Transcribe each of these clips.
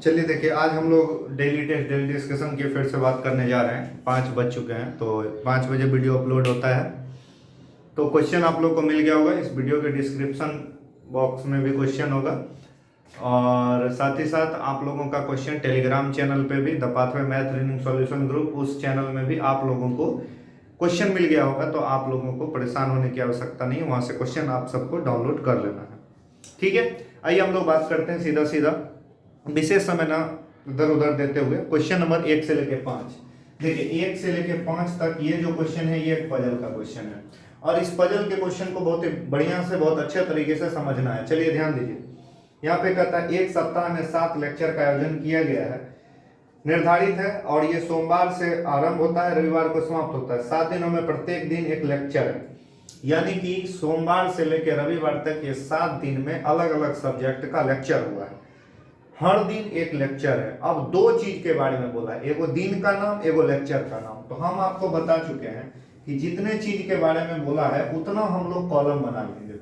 चलिए देखिए, आज हम लोग डेली टेस्ट डेली डिस्कशन की फिर से बात करने जा रहे हैं। 5 बज चुके हैं तो 5 बजे वीडियो अपलोड होता है। तो क्वेश्चन आप लोग को मिल गया होगा, इस वीडियो के डिस्क्रिप्शन बॉक्स में भी क्वेश्चन होगा। और साथ ही साथ आप लोगों का क्वेश्चन टेलीग्राम चैनल पे भी, the pathway math reasoning solution group, उस चैनल में भी आप लोगों को क्वेश्चन मिल गया होगा। तो आप लोगों को परेशान होने की आवश्यकता नहीं है, वहाँ से क्वेश्चन आप सबको डाउनलोड कर लेना है। ठीक है, आइए हम लोग बात करते हैं सीधा सीधा, विशेष समय ना इधर उधर देते हुए। क्वेश्चन नंबर 1 से लेके 5, देखिए 1 से लेके 5 तक ये जो क्वेश्चन है ये एक पजल का क्वेश्चन है, और इस पजल के क्वेश्चन को बहुत ही बढ़िया से, बहुत अच्छे तरीके से समझना है। चलिए ध्यान दीजिए, यहाँ पे कहता है एक सप्ताह में 7 लेक्चर का आयोजन किया गया है, निर्धारित है, और ये सोमवार से आरंभ होता है, रविवार को समाप्त होता है। 7 दिनों में प्रत्येक दिन एक लेक्चर है, यानी कि सोमवार से लेकर रविवार तक ये 7 दिन में अलग अलग सब्जेक्ट का लेक्चर हुआ है। हर दिन एक लेक्चर है। अब दो चीज के बारे में बोला है, एगो दिन का नाम, एगो लेक्चर का नाम। तो हम आपको बता चुके हैं कि जितने चीज के बारे में बोला है उतना हम लोग कॉलम बना लेंगे।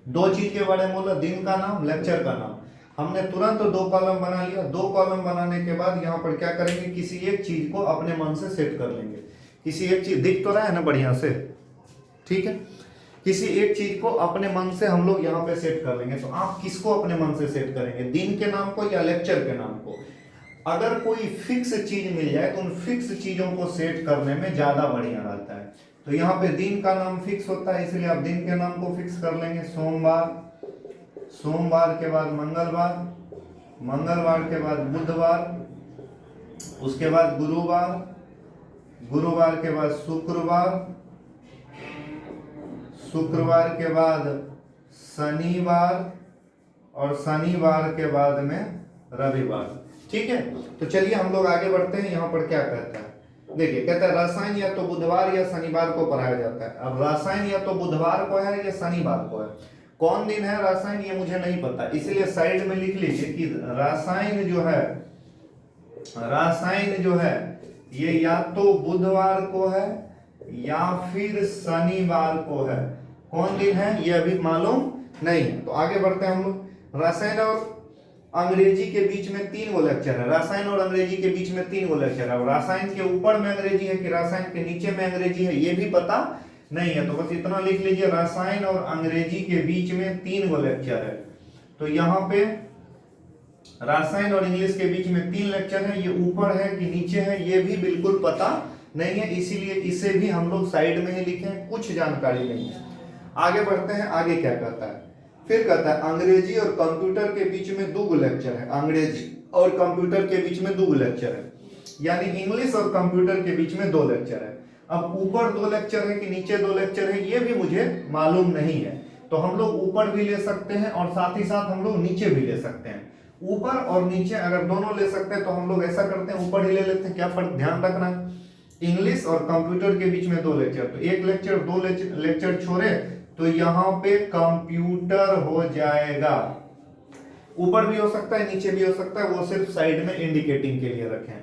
दो चीज के बारे में बोला, दिन का नाम, लेक्चर का नाम, हमने तुरंत 2 कॉलम बना लिया। 2 कॉलम बनाने के बाद यहाँ पर क्या करेंगे, किसी एक चीज को अपने मन से सेट कर लेंगे। किसी एक चीज दिख तो रहा है ना बढ़िया से, ठीक है, किसी एक चीज को अपने मन से हम लोग यहाँ पे सेट कर लेंगे। तो आप किसको अपने मन से सेट करेंगे, दिन के नाम को या लेक्चर के नाम को? अगर कोई फिक्स चीज मिल जाए तो उन फिक्स चीजों को सेट करने में ज्यादा बढ़िया रहता है। तो यहाँ पे दिन का नाम फिक्स होता है, इसलिए आप दिन के नाम को फिक्स कर लेंगे। सोमवार, सोमवार के बाद मंगलवार, मंगलवार के बाद बुधवार, उसके बाद गुरुवार, गुरुवार के बाद शुक्रवार, शुक्रवार के बाद शनिवार, और शनिवार के बाद में रविवार। ठीक है, तो चलिए हम लोग आगे बढ़ते हैं। यहाँ पर क्या कहता है, देखिए कहता है रसायन या तो बुधवार या शनिवार को पढ़ाया जाता है। अब रसायन या तो बुधवार को है या शनिवार को है, कौन दिन है रसायन ये मुझे नहीं पता, इसलिए साइड में लिख लीजिए कि रसायन जो है, रसायन जो है ये या तो बुधवार को है या फिर शनिवार को है। कौन दिन है ये अभी मालूम नहीं है। तो आगे बढ़ते हैं हम लोग। रसायन और अंग्रेजी के बीच में 3 गो लेक्चर है। रसायन और अंग्रेजी के बीच में 3 गो लेक्चर है। रसायन के ऊपर में अंग्रेजी है कि रसायन के नीचे में अंग्रेजी है ये भी पता नहीं है। तो बस इतना लिख लीजिए, रसायन और अंग्रेजी के बीच में 3 गो लेक्चर है। तो यहाँ पे रसायन और इंग्लिश के बीच में 3 लेक्चर है। ये ऊपर है कि नीचे है ये भी बिल्कुल पता नहीं है, इसीलिए इसे भी हम लोग साइड में ही लिखे, कुछ जानकारी नहीं है। आगे बढ़ते हैं, आगे क्या कहता है, फिर कहता है अंग्रेजी और कंप्यूटर के बीच में 2 लेक्चर है। अंग्रेजी और कंप्यूटर के बीच में 2 लेक्चर है, यानी इंग्लिश और कंप्यूटर के बीच में 2 लेक्चर है। अब ऊपर 2 लेक्चर है कि नीचे 2 लेक्चर है ये भी मुझे मालूम नहीं है। तो हम लोग ऊपर भी ले सकते हैं और साथ ही साथ हम लोग नीचे भी ले सकते हैं। ऊपर और नीचे अगर दोनों ले सकते हैं तो हम लोग ऐसा करते हैं, ऊपर ही ले लेते हैं। क्या फर्क ध्यान रखना है, इंग्लिश और कंप्यूटर के बीच में 2 लेक्चर, तो एक लेक्चर 2 लेक्चर छोड़े तो यहाँ पे कंप्यूटर हो जाएगा। ऊपर भी हो सकता है नीचे भी हो सकता है, वो सिर्फ साइड में इंडिकेटिंग के लिए रखें।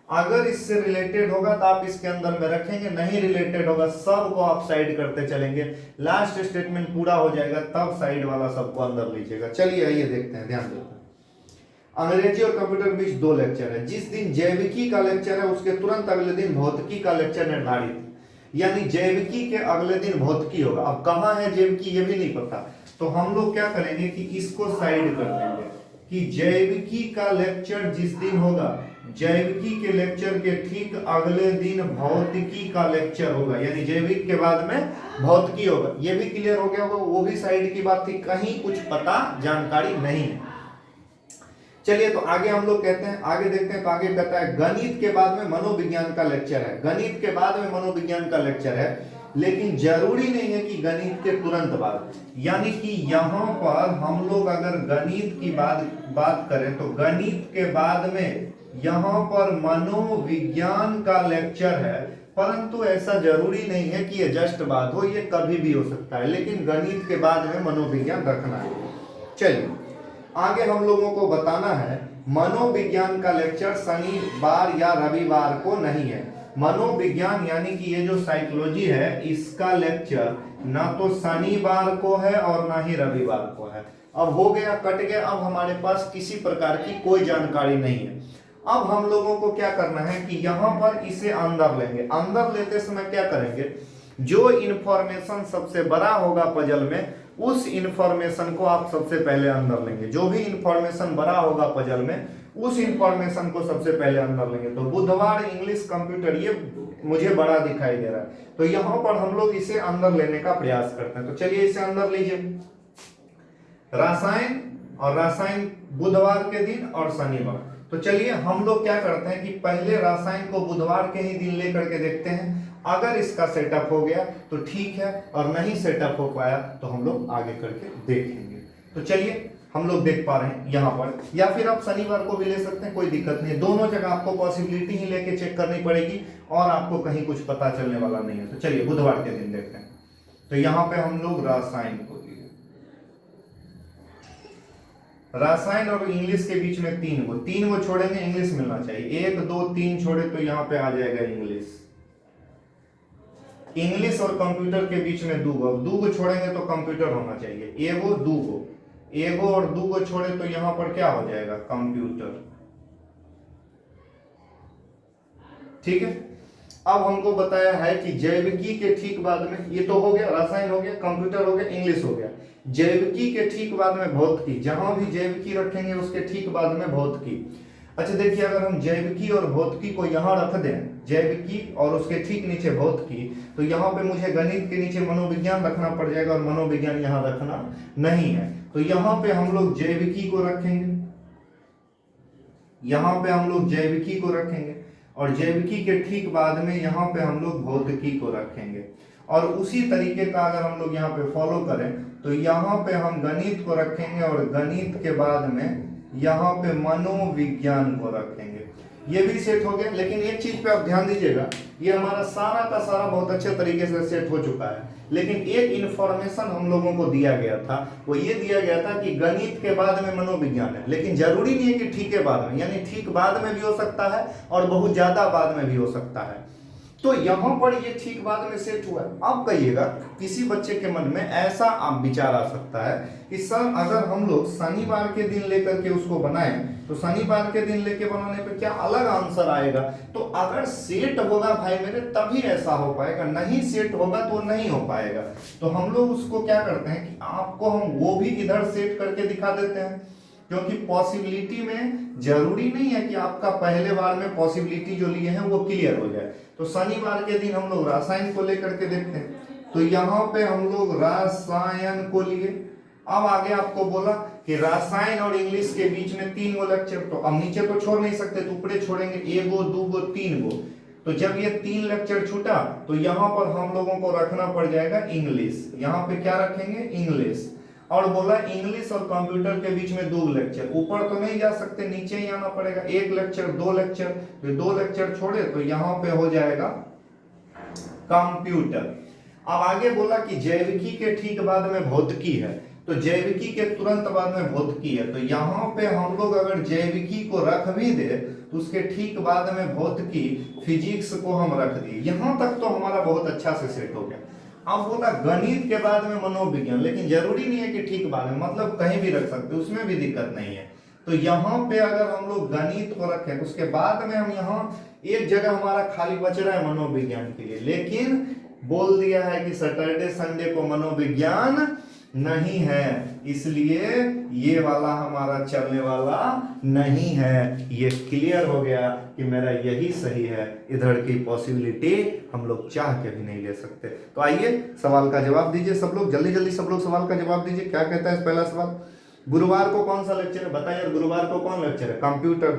अगर इससे रिलेटेड होगा तो आप इसके अंदर में रखेंगे, नहीं रिलेटेड होगा सब को आप साइड करते चलेंगे। लास्ट स्टेटमेंट पूरा हो जाएगा तब साइड वाला सबको अंदर लीजिएगा। चलिए आइए देखते हैं, ध्यान देते हैं। अंग्रेजी और कंप्यूटर के बीच 2 लेक्चर है। जिस दिन जैविकी का लेक्चर है उसके तुरंत अगले दिन भौतिकी का लेक्चर निर्धारित, यानी जैविकी के अगले दिन भौतिकी होगा। अब कहाँ है जैविकी ये भी नहीं पता, तो हम लोग क्या करेंगे कि इसको साइड कर देंगे कि जैविकी का लेक्चर जिस दिन होगा, जैविकी के लेक्चर के ठीक अगले दिन भौतिकी का लेक्चर होगा, यानी जैविक के बाद में भौतिकी होगा। ये भी क्लियर हो गया होगा, वो भी साइड की बात थी, कहीं कुछ पता जानकारी नहीं है। चलिए तो आगे हम लोग कहते हैं, आगे देखते हैं। तो आगे कहता है गणित के बाद में मनोविज्ञान का लेक्चर है। गणित के बाद में मनोविज्ञान का लेक्चर है, लेकिन जरूरी नहीं है कि गणित के तुरंत बाद, यानी कि यहाँ पर हम लोग अगर गणित की बात करें तो गणित के बाद में यहाँ पर मनोविज्ञान का लेक्चर है, परंतु ऐसा जरूरी नहीं है कि ये जस्ट बाद हो, ये कभी भी हो सकता है, लेकिन गणित के बाद में मनोविज्ञान रखना है। चलिए आगे हम लोगों को बताना है मनोविज्ञान का लेक्चर शनिवार या रविवार को नहीं है। मनोविज्ञान यानी कि ये जो साइकोलॉजी है इसका लेक्चर ना तो शनिवार को है और ना ही रविवार को है। अब हो गया, कट गया। अब हमारे पास किसी प्रकार की कोई जानकारी नहीं है। अब हम लोगों को क्या करना है कि यहां पर इसे अंदर लेंगे। अंदर लेते समय क्या करेंगे, जो इंफॉर्मेशन सबसे बड़ा होगा पजल में, उस इंफॉर्मेशन को आप सबसे पहले अंदर लेंगे। जो भी इंफॉर्मेशन बड़ा होगा पजल में, उस इंफॉर्मेशन को सबसे पहले अंदर लेंगे। तो बुधवार, इंग्लिश, कंप्यूटर, ये मुझे बड़ा दिखाई दे रहा है, तो यहां पर हम लोग इसे अंदर लेने का प्रयास करते हैं। तो चलिए इसे अंदर लीजिए। रसायन और रसायन बुधवार के दिन और शनिवार। तो चलिए हम लोग क्या करते हैं कि पहले रसायन को बुधवार के ही दिन लेकर के देखते हैं। अगर इसका सेटअप हो गया तो ठीक है, और नहीं सेटअप हो पाया तो हम लोग आगे करके देखेंगे। तो चलिए हम लोग देख पा रहे हैं यहाँ पर, या फिर आप शनिवार को भी ले सकते हैं, कोई दिक्कत नहीं है। दोनों जगह आपको पॉसिबिलिटी ही लेके चेक करनी पड़ेगी और आपको कहीं कुछ पता चलने वाला नहीं है। तो चलिए बुधवार के दिन देखते हैं। तो यहाँ पे हम लोग रसायन को लिए, रसायन और इंग्लिश के बीच में तीन गो छोड़ेंगे, इंग्लिश मिलना चाहिए। 1 2 3 छोड़े तो यहाँ पे आ जाएगा इंग्लिश। इंग्लिश और कंप्यूटर के बीच में 2 गो, अब 2 गो छोड़ेंगे तो कंप्यूटर होना चाहिए। एगो 2 गो, एगो और 2 गो छोड़े तो यहां पर क्या हो जाएगा, कंप्यूटर। ठीक है। अब हमको बताया है कि जैविकी के ठीक बाद में, ये तो हो गया, रसायन हो गया, कंप्यूटर हो गया, इंग्लिश हो गया। जैविकी के ठीक बाद में भौतिकी, जहां भी जैविकी रखेंगे उसके ठीक बाद में भौतिकी। अच्छा देखिए, अगर हम जैविकी और भौतिकी को यहां रख दें, जैविकी और उसके ठीक नीचे भौतिकी, तो यहाँ पे मुझे गणित के नीचे मनोविज्ञान रखना पड़ जाएगा, और मनोविज्ञान यहाँ रखना नहीं है। तो यहाँ पे हम लोग जैविकी को रखेंगे, यहाँ पे हम लोग जैविकी को रखेंगे, और जैविकी के ठीक बाद में यहाँ पे हम लोग भौतिकी को रखेंगे। और उसी तरीके का अगर हम लोग यहाँ पे फॉलो करें तो यहाँ पे हम गणित को रखेंगे, और गणित के बाद में यहाँ पे मनोविज्ञान को रखेंगे। ये भी सेट हो गया। लेकिन एक चीज पे आप ध्यान दीजिएगा, ये हमारा सारा का सारा बहुत अच्छे तरीके से सेट हो चुका है, लेकिन एक इंफॉर्मेशन हम लोगों को दिया गया था, वो ये दिया गया था कि गणित के बाद में मनोविज्ञान है। लेकिन जरूरी नहीं है कि ठीक के बाद में, यानी ठीक बाद में भी हो सकता है और बहुत ज्यादा बाद में भी हो सकता है। तो यहां पर ये ठीक बाद में सेट हुआ है। अब कहिएगा, किसी बच्चे के मन में ऐसा आप विचार आ सकता है कि सर अगर हम लोग शनिवार के दिन लेकर के उसको बनाएं तो शनिवार के दिन लेके बनाने पे क्या अलग आंसर आएगा। तो अगर सेट होगा भाई मेरे तभी ऐसा हो पाएगा, नहीं सेट होगा तो नहीं हो पाएगा। तो हम लोग उसको क्या करते हैं कि आपको हम वो भी इधर सेट करके दिखा देते हैं, क्योंकि पॉसिबिलिटी में जरूरी नहीं है कि आपका पहले बार में पॉसिबिलिटी जो लिए हैं वो क्लियर हो जाए। तो शनिवार के दिन हम लोग रसायन को लेकर के देखते हैं। तो यहाँ पे हम लोग रसायन को लिए। अब आगे आपको बोला कि रसायन और इंग्लिश के बीच में 3 गो लेक्चर, तो अब नीचे तो छोड़ नहीं सकते, तो ऊपरे छोड़ेंगे 1 गो 2 गो 3 गो। तो जब ये 3 लेक्चर छूटा तो यहाँ पर हम लोगों को रखना पड़ जाएगा इंग्लिश। यहाँ पे क्या रखेंगे, इंग्लिश। और बोला इंग्लिश और कंप्यूटर के बीच में 2 लेक्चर, ऊपर तो नहीं जा सकते, नीचे ही आना पड़ेगा। 1 लेक्चर 2 लेक्चर, तो 2 लेक्चर छोड़े तो यहाँ पे हो जाएगा कंप्यूटर। अब आगे बोला कि जैविकी के ठीक बाद में भौतिकी है, तो जैविकी के तुरंत बाद में भौतिकी है। तो यहाँ पे हम लोग अगर जैविकी को रख भी दे तो उसके ठीक बाद में भौतिकी, फिजिक्स को हम रख दिए। यहाँ तक तो हमारा बहुत अच्छा से सेट हो गया। अब बोला गणित के बाद में मनोविज्ञान, लेकिन जरूरी नहीं है कि ठीक बाद में, मतलब कहीं भी रख सकते, उसमें भी दिक्कत नहीं है। तो यहाँ पे अगर हम लोग गणित को रखें तो उसके बाद में हम यहाँ एक जगह हमारा खाली बच रहा है मनोविज्ञान के लिए, लेकिन बोल दिया है कि सैटरडे संडे को मनोविज्ञान नहीं है, इसलिए ये वाला हमारा चलने वाला नहीं है। ये क्लियर हो गया कि मेरा यही सही है, इधर की पॉसिबिलिटी हम लोग चाह के भी नहीं ले सकते। तो आइए सवाल का जवाब दीजिए सब लोग, जल्दी जल्दी सब लोग सवाल का जवाब दीजिए। क्या कहता है पहला सवाल, गुरुवार को कौन सा लेक्चर है, बताइए यार। गुरुवार को कौन लेक्चर है, कंप्यूटर।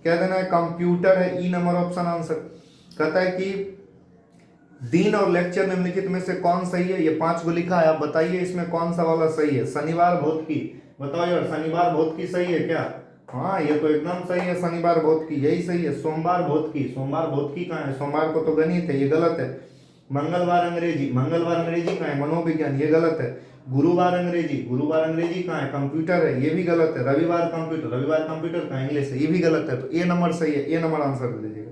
कह देना है कंप्यूटर है, ई नंबर ऑप्शन आंसर। कहता है कि दिन और लेक्चर निम्नलिखित में से कौन सही है, ये 5 को लिखा है, आप बताइए इसमें कौन सा वाला सही है। शनिवार भौतिकी, बताओ यार शनिवार भौतिकी सही है क्या, हाँ ये तो एकदम सही है, शनिवार भौतिकी यही सही है। सोमवार भौतिकी, सोमवार भौतिकी कहाँ है, सोमवार को तो गणित है, ये गलत है। मंगलवार अंग्रेजी, मंगलवार अंग्रेजी कहाँ है, मनोविज्ञान, ये गलत है। गुरुवार अंग्रेजी, गुरुवार अंग्रेजी कहाँ है, कंप्यूटर है, ये भी गलत है। रविवार कंप्यूटर, रविवार कंप्यूटर कहाँ है, इंग्लिश है, ये भी गलत है। तो ए नंबर सही है, ए नंबर आंसर दे दीजिएगा।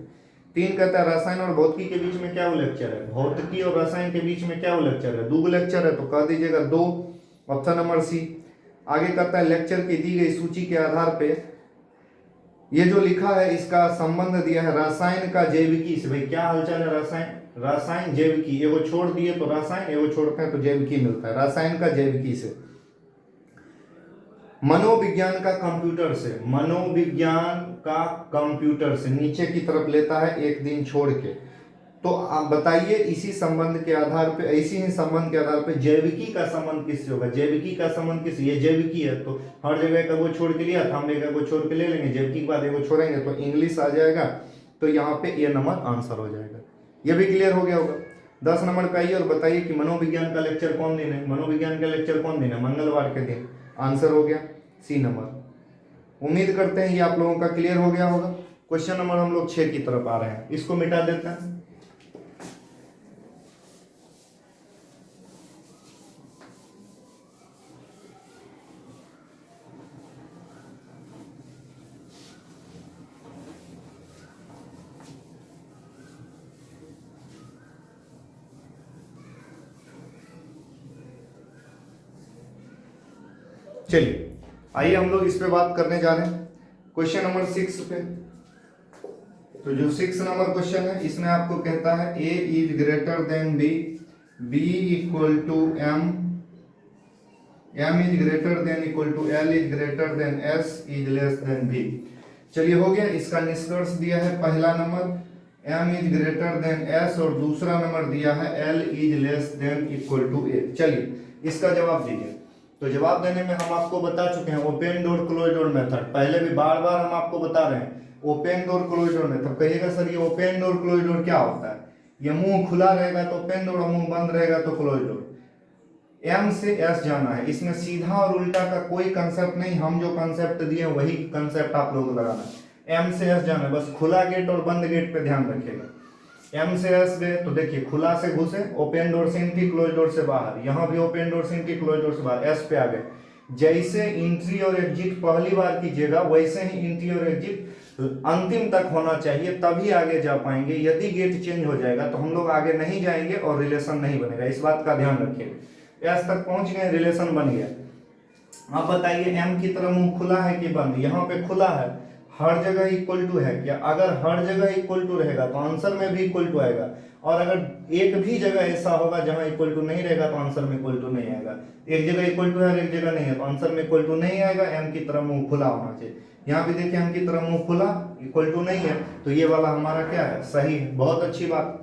तीन कहता है रसायन और भौतिकी के बीच में क्या वो लेक्चर है, भौतिकी और रसायन के बीच में क्या वो लेक्चर है, दो लेक्चर है, तो कह दीजिएगा 2, ऑप्शन नंबर सी। आगे कहता है लेक्चर की दी गई सूची के आधार पे ये जो लिखा है इसका संबंध दिया है रसायन का जैविकी से। भाई क्या हालचाल है, रसायन जैविकी, एगो छोड़ दिए तो रसायन, एगो छोड़ते हैं तो जैविकी मिलता है, रसायन का जैविकी से। मनोविज्ञान का कंप्यूटर से, मनोविज्ञान का कंप्यूटर से नीचे की तरफ लेता है एक दिन छोड़ के। तो आप बताइए इसी संबंध के आधार पे, इसी ही संबंध के आधार पे जैविकी का संबंध किससे होगा, जैविकी का संबंध किस, ये जैविकी है तो हर जगह का वो छोड़ के लिया था, हम एक को छोड़ के ले लेंगे, जैविकी के बाद एगो छोड़ेंगे तो इंग्लिश आ जाएगा, तो यहाँ पे ये नंबर आंसर हो जाएगा। ये भी क्लियर हो गया होगा। 10 नंबर पे आइए और बताइए कि मनोविज्ञान का लेक्चर कौन दिन है, मनोविज्ञान का लेक्चर कौन दिन है, मंगलवार के दिन। आंसर हो गया सी नंबर। उम्मीद करते हैं ये आप लोगों का क्लियर हो गया होगा। क्वेश्चन नंबर हम लोग 6 की तरफ आ रहे हैं, इसको मिटा देते हैं। चलिए आइए हम लोग इस पे बात करने जा रहे हैं, क्वेश्चन नंबर 6 पे। तो जो 6 नंबर क्वेश्चन है इसमें आपको कहता है A is greater than B, B equal to M, M is greater than equal to L is greater than S is less than B। चलिए हो गया, इसका निष्कर्ष दिया है पहला number M is greater than S और दूसरा नंबर दिया है L is less than equal to A। चलिए इसका जवाब दीजिए। तो जवाब देने में हम आपको बता चुके हैं open door close door method, पहले भी बार बार हम आपको बता रहे हैं open door close door method. कहिएगा सर ये ओपन डोर क्लोज डोर क्या होता है, ये मुंह खुला रहेगा तो ओपन डोर और मुंह बंद रहेगा तो क्लोज डोर। M से S जाना है, इसमें सीधा और उल्टा का कोई कंसेप्ट नहीं, हम जो कंसेप्ट दिए वही कंसेप्ट आप लोगों को लगाना है। M से S जाना है, बस खुला गेट और बंद गेट पे ध्यान रखिएगा। M से S गए तो देखिए खुला से घुसे, ओपन डोर से एंट्री, क्लोज डोर से बाहर, यहाँ भी ओपन डोर से एंट्री, क्लोज डोर से बाहर। S पे आ गए, जैसे एंट्री और एग्जिट पहली बार कीजिएगा वैसे ही एंट्री और एग्जिट अंतिम तक होना चाहिए, तभी आगे जा पाएंगे। यदि गेट चेंज हो जाएगा तो हम लोग आगे नहीं जाएंगे और रिलेशन नहीं बनेगा, इस बात का ध्यान रखिएगा। S तक पहुंच गए, रिलेशन बन गया। अब बताइए M की तरफ मुंह खुला है कि बंद, यहाँ पे खुला है, हर जगह इक्वल टू है क्या, अगर हर जगह इक्वल टू रहेगा तो आंसर में भी इक्वल टू आएगा, और अगर एक भी जगह ऐसा होगा जहां इक्वल टू नहीं रहेगा तो आंसर में इक्वल टू नहीं आएगा। एक जगह इक्वल टू है और एक जगह नहीं है तो आंसर में इक्वल टू नहीं आएगा। M की तरफ मुंह खुला होना चाहिए, यहाँ पे देखिए M की तरफ मुंह खुला, इक्वल टू नहीं है, तो ये वाला हमारा क्या है, सही है, बहुत अच्छी बात।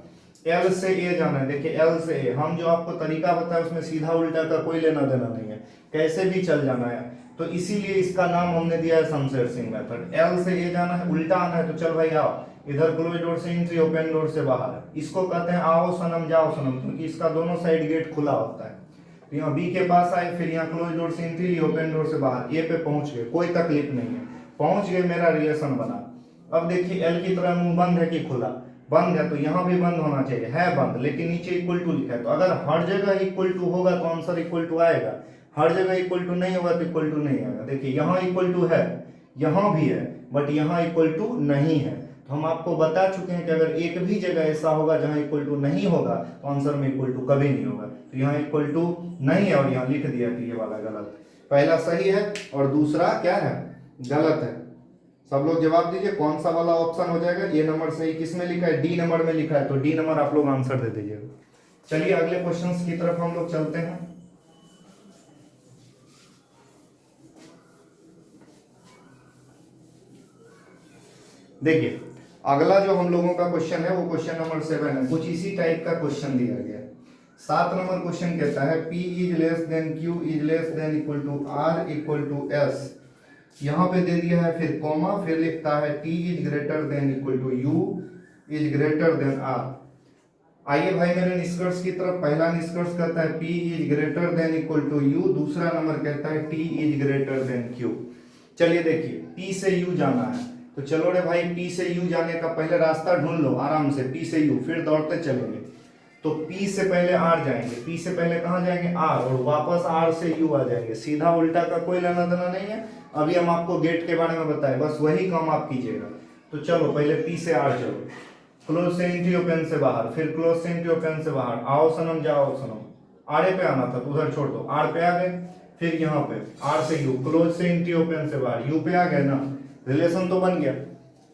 L से A जाना है, देखिए L से A, हम जो आपको तरीका बताया उसमें सीधा उल्टा का कोई लेना देना नहीं है, कैसे भी चल जाना है, तो इसीलिए इसका नाम हमने दिया है शमशेर सिंह मेथड। L से A जाना है, उल्टा आना है, तो चल भाई आओ, इधर क्लोज डोर से एंट्री, ओपन डोर से बाहर। इसको कहते हैं आओ सनम जाओ सनम, क्योंकि इसका दोनों साइड गेट खुला होता है। तो यहाँ B के पास आए, फिर यहाँ क्लोज डोर से एंट्री, ओपन डोर से बाहर, A पे पहुंच गए, कोई तकलीफ नहीं है, पहुंच गए, मेरा रिलेशन बना। अब देखिए L की तरह मुंह बंद है कि खुला, बंद है, तो यहाँ भी बंद होना चाहिए, है बंद, लेकिन नीचे इक्वल टू लिखा है, तो अगर हर जगह इक्वल टू होगा तो आंसर इक्वल टू आएगा, हर जगह इक्वल टू नहीं होगा तो इक्वल टू नहीं आएगा। देखिए यहाँ इक्वल टू है, यहाँ भी है, बट यहाँ इक्वल टू नहीं है, तो हम आपको बता चुके हैं कि अगर एक भी जगह ऐसा होगा जहाँ इक्वल टू नहीं होगा तो आंसर में इक्वल टू कभी नहीं होगा। तो यहाँ इक्वल टू नहीं है और यहाँ लिख दिया कि ये वाला गलत, पहला सही है और दूसरा क्या है, गलत है। सब लोग जवाब दीजिए कौन सा वाला ऑप्शन हो जाएगा। ये नंबर सही किसमें लिखा है, डी नंबर में लिखा है, तो डी नंबर आप लोग आंसर दे दीजिएगा। चलिए अगले क्वेश्चंस की तरफ हम लोग चलते हैं। देखिए अगला जो हम लोगों का क्वेश्चन है वो क्वेश्चन नंबर 7 है, कुछ इसी टाइप का क्वेश्चन दिया गया है। 7 नंबर क्वेश्चन कहता है P is less than Q is less than equal to R equal to S, यहाँ पे दे दिया है फिर कॉमा, फिर लिखता है T is greater than equal to U is greater than R। आइए भाई मेरे निष्कर्ष की तरफ। पहला निष्कर्ष कहता है P is greater than equal to U, दूसरा नंबर कहता है T is greater than Q। चलिए देखिए P से U जाना है, तो चलो रे भाई P से U जाने का पहले रास्ता ढूंढ लो आराम से, P से U, फिर दौड़ते चलेंगे। तो P से पहले R जाएंगे, P से पहले कहाँ जाएंगे R, और वापस R से U आ जाएंगे, सीधा उल्टा का कोई लेना देना नहीं है। अभी हम आपको गेट के बारे में बताएं, बस वही काम आप कीजिएगा। तो चलो पहले P से R चलो, क्लोज से एंट्री ओपन से बाहर, फिर क्लोज से एंट्री ओपन से बाहर, आओ सनम जाओ सनम, आड़े पे आना था तो उधर छोड़ दो, आर पे आ गए, फिर यहाँ पे आर से यू, क्लोज से एंट्री ओपन से बाहर, यू पे आ गए ना, रिलेशन तो बन गया।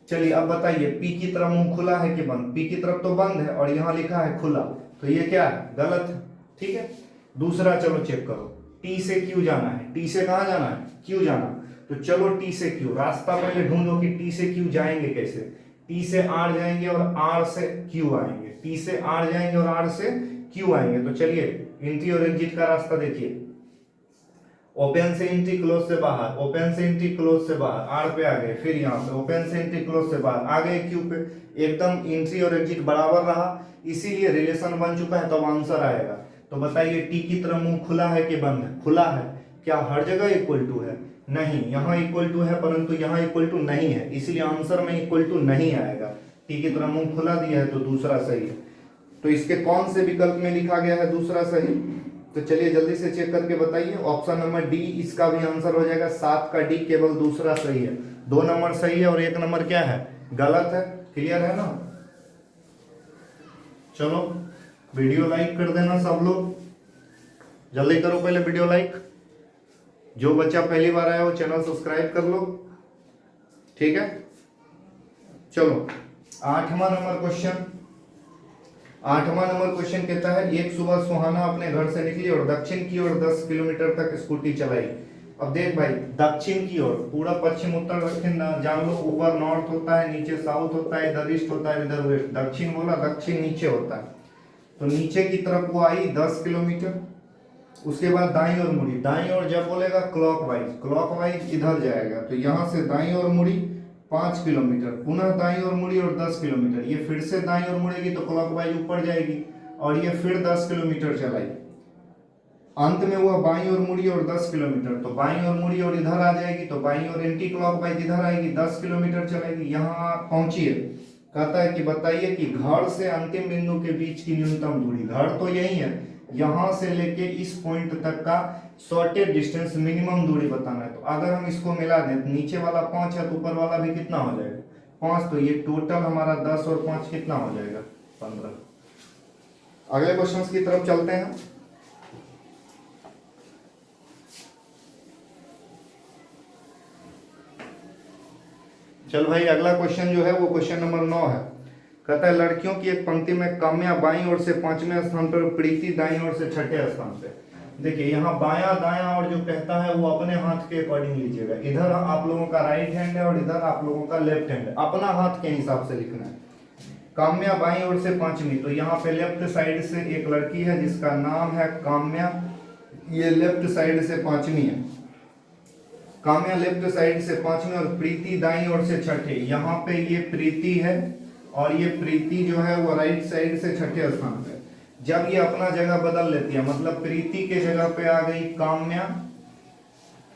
चलिए अब बताइए पी की तरफ मुंह खुला है कि बंद, पी की तरफ तो बंद है और यहाँ लिखा है खुला, तो ये क्या है, गलत है। ठीक है, दूसरा चलो चेक करो, टी से क्यू जाना है, टी से कहाँ जाना है, क्यू जाना, तो चलो टी से क्यू, रास्ता पहले ढूंढो कि टी से क्यू जाएंगे कैसे, टी से आर जाएंगे और आर से क्यू आएंगे, टी से आर जाएंगे और आर से क्यू आएंगे। तो चलिए एंट्री और एग्जिट का रास्ता देखिए, ओपन से एंट्री क्लोज से बाहर, ओपन से एंट्री क्लोज से बाहर, आर पे आ गए, फिर यहाँ पे ओपन से एंट्री क्लोज से बाहर आ गए क्यू पे, एकदम एंट्री और एग्जिट बराबर रहा, इसीलिए रिलेशन बन चुका है, तो अब आंसर आएगा। तो बताइए टी की तरफ मुंह खुला है कि बंद है, खुला है, क्या हर जगह इक्वल टू है, नहीं, यहाँ इक्वल टू है परंतु यहाँ इक्वल टू नहीं है, इसलिए आंसर में इक्वल टू नहीं आएगा। टी की तरफ मुंह खुला दिया है तो दूसरा सही है, तो इसके कौन से विकल्प में लिखा गया है दूसरा सही, तो चलिए जल्दी से चेक करके बताइए। ऑप्शन नंबर डी इसका भी आंसर हो जाएगा, 7 का डी केवल दूसरा सही है, 2 नंबर सही है और 1 नंबर क्या है, गलत है। क्लियर है ना, चलो वीडियो लाइक कर देना सब लोग, जल्दी करो पहले वीडियो लाइक, जो बच्चा पहली बार आया वो चैनल सब्सक्राइब कर लो। ठीक है, चलो 8वां नंबर क्वेश्चन, 8वां नंबर क्वेश्चन कहता है एक सुबह सुहाना अपने घर से निकली और दक्षिण की ओर 10 किलोमीटर तक स्कूटी चलाई। अब देख भाई, दक्षिण की ओर, पूरा पश्चिम उत्तर दक्षिण जान लो, ऊपर नॉर्थ होता है, नीचे साउथ होता है, इधर ईस्ट होता है, इधर वेस्ट, दक्षिण बोला, दक्षिण नीचे होता है, तो नीचे की तरफ वो आई 10 किलोमीटर, उसके बाद दाईं ओर मुड़ी, दाईं ओर जब बोलेगा क्लॉकवाइज, क्लॉकवाइज इधर जाएगा, तो यहाँ से दाईं ओर मुड़ी 5 किलोमीटर, पुनः दाईं ओर मुड़ी और 10 किलोमीटर, ये फिर से दाईं ओर मुड़ेगी तो क्लॉकवाइज ऊपर जाएगी और ये फिर 10 किलोमीटर चलाई, अंत में वह बाईं ओर मुड़ी और 10 किलोमीटर, तो बाईं ओर मुड़ी और इधर आ जाएगी, तो बाईं ओर एंटी क्लॉकवाइज इधर आएगी, 10 किलोमीटर चलेगी, यहाँ पहुंची है। कहता है कि बताइए कि घर से अंतिम बिंदु के बीच की न्यूनतम दूरी, घर तो यही है, यहां से लेके इस पॉइंट तक का शॉर्टेज डिस्टेंस मिनिमम दूरी बताना है। तो अगर हम इसको मिला दें, नीचे वाला 5 है तो ऊपर वाला भी कितना हो जाएगा, 5, तो ये टोटल हमारा 10 और 5 कितना हो जाएगा, 15। अगले क्वेश्चन की तरफ चलते हैं। चल भाई अगला क्वेश्चन जो है वो क्वेश्चन नंबर 9 है। कहता है लड़कियों की एक पंक्ति में काम्या बाईं ओर से 5वें स्थान पर, प्रीति दाईं ओर से 6ठे स्थान पे। देखिए यहाँ बायां दायां और जो कहता है वो अपने हाथ के अकॉर्डिंग लीजिएगा, इधर आप लोगों का राइट हैंड है और इधर आप लोगों का लेफ्ट हैंड है, अपना हाथ के हिसाब से लिखना है। काम्या बाईं ओर से 5वीं, तो यहाँ पे लेफ्ट साइड से एक लड़की है जिसका नाम है काम्या, ये लेफ्ट साइड से 5वीं है, काम्या लेफ्ट साइड से 5वीं और प्रीति दाईं ओर से 6ठे, यहाँ पे ये प्रीति है और ये प्रीति जो है वो राइट साइड से 6ठे स्थान पे। जब ये अपना जगह बदल लेती है, मतलब प्रीति के जगह पे आ गई काम्या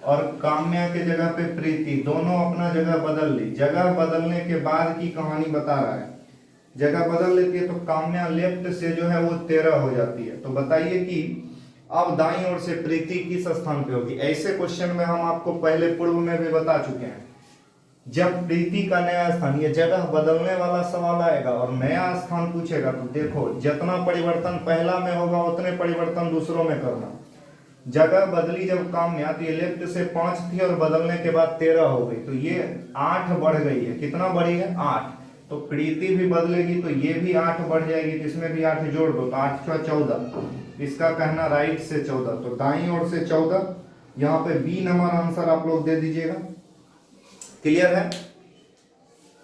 और काम्या के जगह पे प्रीति, दोनों अपना जगह बदल ली। जगह बदलने के बाद की कहानी बता रहा है, जगह बदल लेती है तो काम्या लेफ्ट से जो है वो 13 हो जाती है। तो बताइए कि अब दाईं ओर से प्रीति किस स्थान पे होगी। ऐसे क्वेश्चन में हम आपको पहले पूर्व में भी बता चुके हैं, जब प्रीति का नया स्थान, ये जगह बदलने वाला सवाल आएगा और नया स्थान पूछेगा तो देखो जितना परिवर्तन पहला में होगा उतने परिवर्तन दूसरों में करना। जगह बदली जब काम्या, तो ये लेफ्ट से 5 थी और बदलने के बाद 13 हो गई, तो ये 8 बढ़ गई है। कितना बढ़ी है, 8। तो प्रीति भी बदलेगी तो ये भी 8 बढ़ जाएगी, तो इसमें भी 8 जोड़ दो तो 8 × 14, इसका कहना राइट से 14, तो दाईं ओर से 14। यहाँ पे बी नंबर आंसर आप लोग दे दीजिएगा। क्लियर है,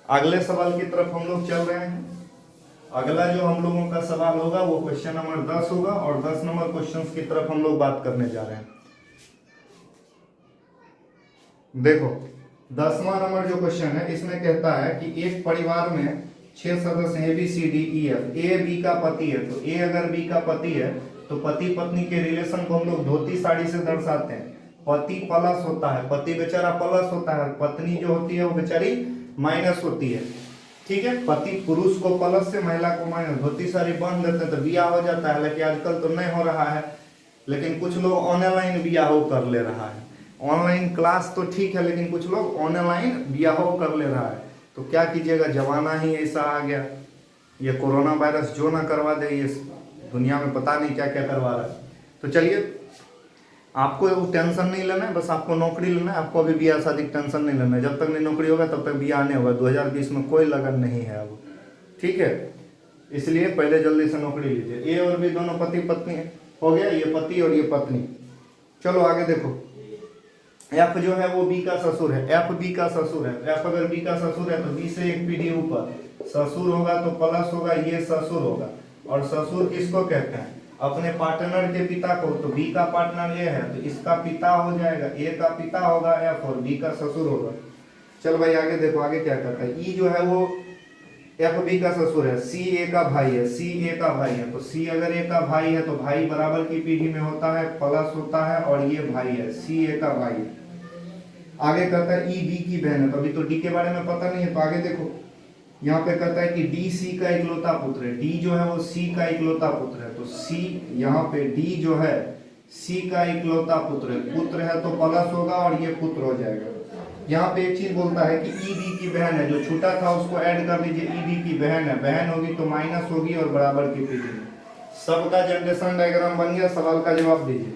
अगले सवाल की तरफ हम लोग चल रहे हैं। अगला जो हम लोगों का सवाल होगा वो क्वेश्चन नंबर 10 होगा और 10 नंबर क्वेश्चंस की तरफ हम लोग बात करने जा रहे हैं। देखो 10वां नंबर जो क्वेश्चन है इसमें कहता है कि एक परिवार में 6 सदस्य A B C D E F, A B का पति है, तो ए अगर बी का पति है तो पति पत्नी के रिलेशन को हम लोग धोती साड़ी से दर्शाते हैं। पति प्लस होता है, पति बेचारा प्लस होता है, पत्नी जो होती है वो बेचारी माइनस होती है। ठीक है, पति पुरुष को प्लस से महिला को माइनस, धोती साड़ी बांध लेते हैं तो बियाह हो जाता है। लेकिन आजकल तो नहीं हो रहा है, लेकिन कुछ लोग ऑनलाइन बियाह कर ले रहा है। ऑनलाइन क्लास तो ठीक है लेकिन कुछ लोग ऑनलाइन बियाह कर ले रहा है, तो क्या कीजिएगा, जमाना ही ऐसा आ गया। ये कोरोना वायरस जो ना करवा दे, ये दुनिया में पता नहीं क्या क्या करवा रहा है। तो चलिए, आपको टेंशन नहीं लेना है, बस आपको नौकरी लेना है। आपको अभी ब्याह शादी की टेंशन नहीं लेना है। जब तक नहीं नौकरी होगा तब तक ब्याह नहीं होगा। 2020 में कोई लगन नहीं है अब, ठीक है। इसलिए पहले जल्दी से नौकरी लीजिए। ए और बी दोनों पति पत्नी है, हो गया, ये पति और ये पत्नी। चलो आगे देखो, एफ जो है वो बी का ससुर है, एफ बी का ससुर है। एफ अगर बी का ससुर है तो बी से एक पीढ़ी ऊपर ससुर होगा तो प्लस होगा, ये ससुर होगा। और ससुर किसको कहते हैं? अपने पार्टनर के पिता को। तो बी का पार्टनर ए है तो इसका पिता हो जाएगा, ए का पिता होगा एफ और बी का ससुर होगा। चल भाई आगे देखो, आगे क्या करता है। ई जो है वो एफ बी का ससुर है, सी ए का भाई है, सी ए का भाई है। तो सी अगर ए का भाई है तो भाई बराबर की पीढ़ी में होता है, प्लस होता है, और ये भाई है, सी ए का भाई है। आगे कहता है ई बी की बहन है। तो अभी तो डी के बारे में पता नहीं है, तो आगे देखो यहाँ पे कहता है कि डी सी का इकलौता पुत्र है। डी जो है वो सी का इकलौता पुत्र है। तो सी यहाँ पे डी जो है सी का इकलौता पुत्र है। पुत्र है तो प्लस होगा और ये पुत्र हो जाएगा। यहाँ पे एक चीज बोलता है कि ई बी की बहन है, जो छूटा था उसको ऐड कर लीजिए। ई बी की बहन है, बहन होगी तो माइनस होगी और बराबर की पीढ़ी में। सबका जनरेशन डायग्राम बन गया। सवाल का जवाब दीजिए।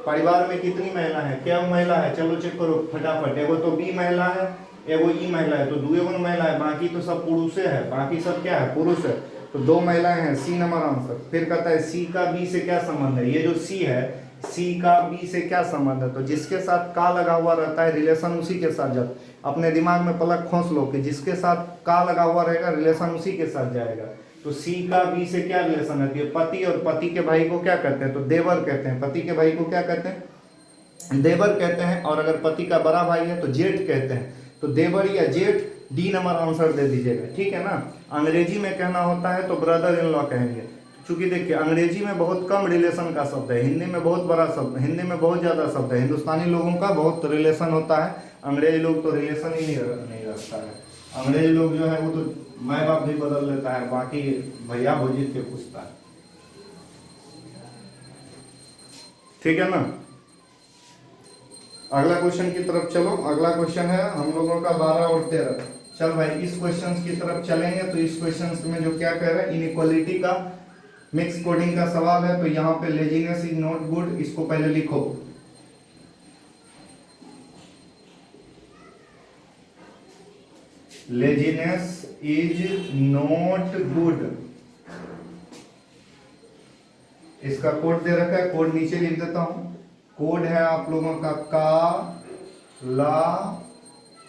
परिवार में कितनी महिला है? क्या महिला है? चलो चेक करो फटाफट। एगो तो बी महिला है, एगो ई महिला है, तो दुगो महिला है, बाकी तो सब पुरुषे है। बाकी सब क्या है? पुरुष है। तो 2 महिलाएं हैं, सी नंबर आंसर। फिर कहता है सी का बी से क्या संबंध है? ये जो सी है, सी का बी से क्या संबंध है? तो जिसके साथ का लगा हुआ रहता है रिलेशन उसी के साथ जाता है। अपने दिमाग में पलक खोस लो कि जिसके साथ का लगा हुआ रहेगा रिलेशन उसी के साथ जाएगा। तो सी का बी से क्या रिलेशन है? तो पति, और पति के भाई को क्या कहते हैं? तो देवर कहते हैं। पति के भाई को क्या कहते हैं? देवर कहते हैं। और अगर पति का बड़ा भाई है तो जेठ कहते हैं। तो देवर या जेठ, डी नंबर आंसर दे दीजिएगा, ठीक है ना। अंग्रेजी में कहना होता है तो ब्रदर इन लॉ कहेंगे। चूंकि देखिए अंग्रेजी में बहुत कम रिलेशन का शब्द है, हिंदी में बहुत बड़ा शब्द, हिंदी में बहुत ज्यादा शब्द है। हिंदुस्तानी लोगों का बहुत रिलेशन होता है, अंग्रेजी लोग तो रिलेशन ही नहीं रखता है। अंग्रेजी लोग जो है वो तो माँ बाप भी बदल लेता है, बाकी भैया भौजी के पूछता है, ठीक है ना। अगला क्वेश्चन की तरफ चलो। अगला क्वेश्चन है हम लोगों का 12 और 13। चल भाई इस क्वेश्चन की तरफ चलेंगे। तो इस क्वेश्चन में जो क्या कह रहा है, इनइक्वालिटी का मिक्स कोडिंग का सवाल है। तो यहाँ पे लेजीनेस इज नॉट गुड, इसको पहले लिखो। लेजीनेस इज नॉट गुड, इसका कोड दे रखा है, कोड नीचे लिख देता हूं। कोड है आप लोगों का ला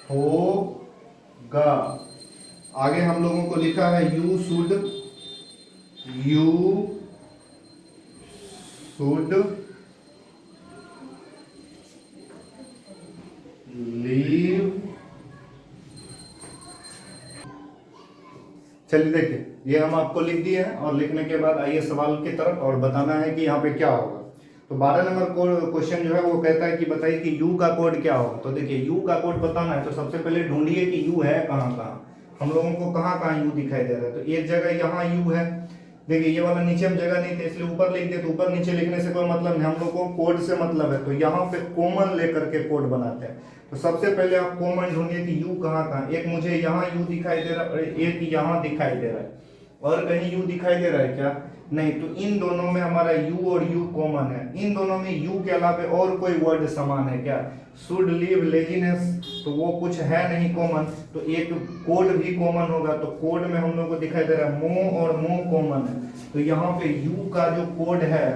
हो गा। आगे हम लोगों को लिखा है यू शुड लीव। चलिए देखिए, ये हम आपको लिख दिए हैं और लिखने के बाद आइए सवाल की तरफ और बताना है कि यहाँ पे क्या होगा। तो 12 नंबर क्वेश्चन जो है वो कहता है कि बताइए कि u का कोड क्या होगा। तो देखिए u का कोड बताना है तो सबसे पहले ढूंढिए कि u है कहाँ कहाँ। हम लोगों को कहाँ कहाँ u दिखाई दे रहा है। तो एक जगह यहाँ u है। देखिए ये वाला नीचे हम जगह नहीं थे इसलिए ऊपर लिख दिए। तो ऊपर नीचे लिखने से कोई मतलब नहीं, हम लोग को कोड से मतलब है। तो यहाँ पे कॉमन लेकर के कोड बनाते हैं। तो सबसे पहले आप कॉमन ढूंढिए कि u कहाँ कहाँ। एक मुझे यहाँ u दिखाई दे रहा है, एक यहाँ दिखाई दे रहा है, और कहीं u दिखाई दे रहा है क्या? नहीं। तो इन दोनों में हमारा u और u कॉमन है। इन दोनों में u के अलावा और कोई वर्ड समान है क्या? शुड लीव, लेजीनेस, तो वो कुछ है नहीं कॉमन। तो एक कोड भी कॉमन होगा। तो कोड में हम लोग को दिखाई दे रहा है मो और मो कॉमन है। तो यहाँ पे u का जो कोड है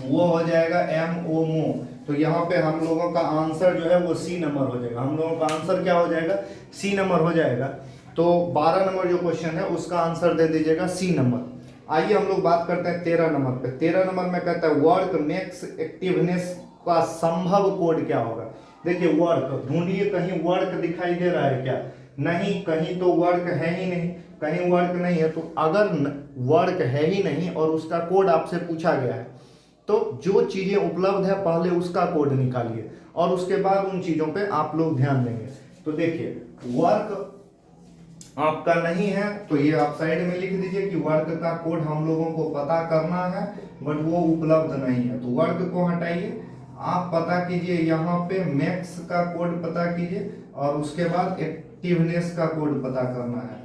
वो हो जाएगा MO मो। तो यहाँ पे हम लोगों का आंसर जो है वो C नंबर हो जाएगा। हम लोगों का आंसर क्या हो जाएगा? C नंबर हो जाएगा। तो 12 नंबर जो क्वेश्चन है उसका आंसर दे दीजिएगा C नंबर। आइए हम लोग बात करते हैं 13 नंबर पे। 13 नंबर में कहता है वर्क मेक्स एक्टिवनेस का संभव कोड क्या होगा। देखिए वर्क ढूंढिए, कहीं वर्क दिखाई दे रहा है क्या? नहीं, कहीं तो वर्क है ही नहीं, कहीं वर्क नहीं है। तो अगर वर्क है ही नहीं और उसका कोड आपसे पूछा गया है तो जो चीजें उपलब्ध है पहले उसका कोड निकालिए और उसके बाद उन चीजों पे आप लोग ध्यान देंगे। तो देखिए वर्क आपका नहीं है तो ये आप साइड में लिख दीजिए कि वर्क का कोड हम लोगों को पता करना है बट वो उपलब्ध नहीं है। तो वर्क को हटाइए, आप पता कीजिए यहाँ पे मैक्स का कोड पता कीजिए और उसके बाद एक्टिवनेस का कोड पता करना है।